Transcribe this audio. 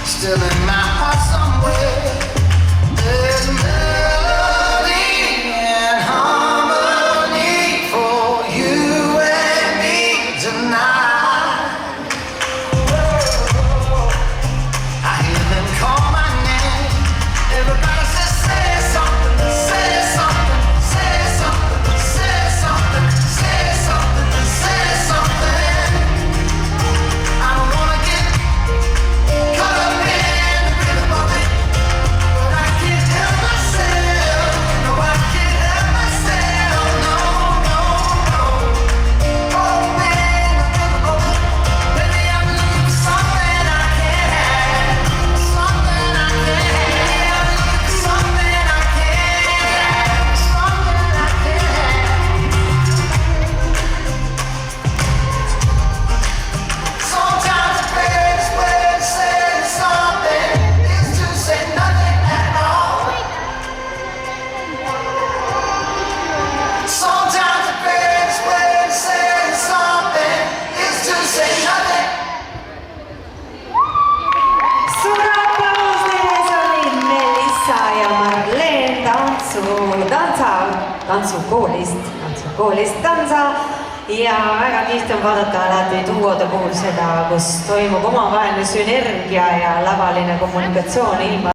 Still in my heart somewhere, there's melody and harmony for you and me tonight. I hear them call my name. Everybody says, say something, say something, say something, say something, say something, say something. I don't wanna get caught up in the rhythm of it, but I can't help myself. No, I can't help myself. No, no, no. Oh, man, the rhythm of it. Maybe I'm looking for something I can't have, something I can't have. Something I can't have, something I can't have. Sometimes the best way to say something is to say nothing at all. Sometimes the best way to say something is to say nothing. Suur aplaus teile, see oli Melissa ja Marleen tantsukoolist Tansa ja väga tihti on vaadata alati duode puhul seda, kus toimub omavaheline sünergia ja lavaline kommunikatsioon ilma